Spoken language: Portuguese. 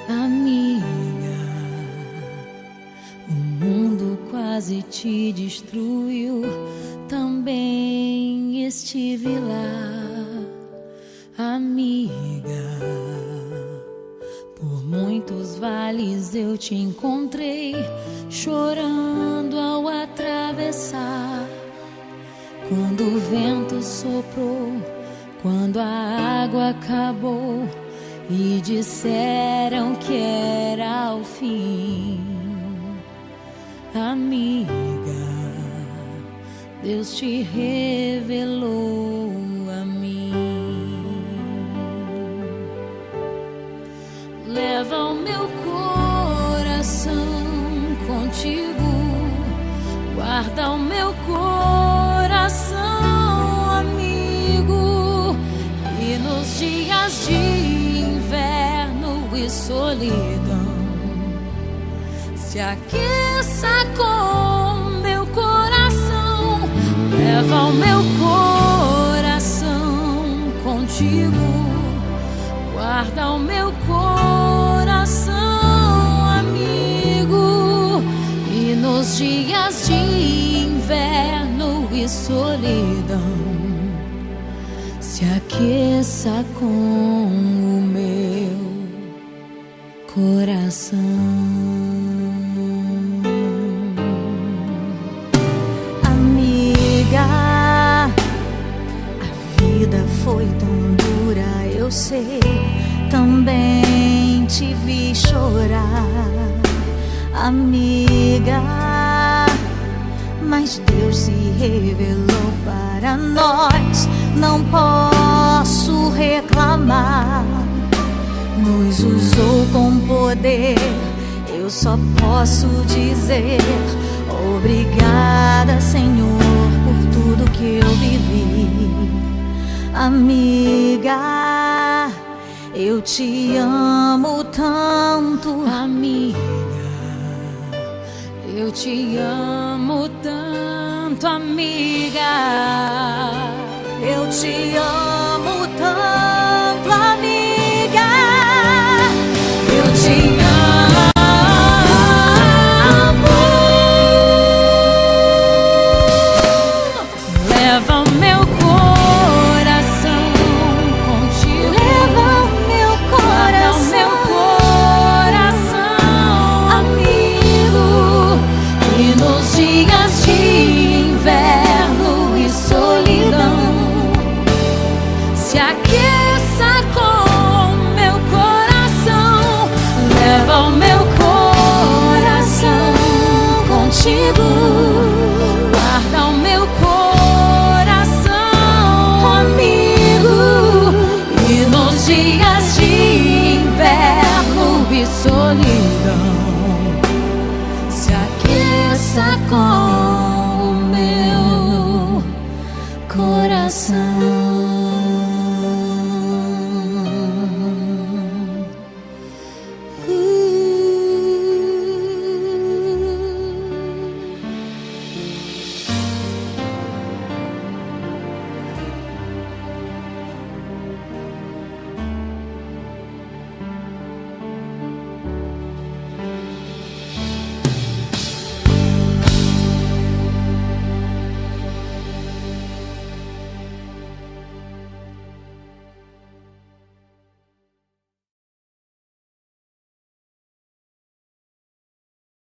Amiga, o mundo quase te destruiu, também estive lá. Amiga, por muitos vales eu te encontrei, chorando ao atravessar. Quando o vento soprou, quando a água acabou e disseram que era o fim. Amiga, Deus te revelou a mim. Leva o meu coração contigo, guarda o meu coração, amigo. E nos dias de inverno e solidão, se aqueça com meu coração. Leva o meu coração contigo, guarda o meu coração, amigo. E nos dias de inverno e solidão, se aqueça com o meu coração. Amiga, a vida foi tão dura, eu sei, também te vi chorar. Amiga, mas Deus se revelou para nós, não posso reclamar. Nos usou com poder, eu só posso dizer obrigada, Senhor, por tudo que eu vivi. Amiga, eu te amo tanto. Amiga, eu te amo tanto, amiga. Eu te amo.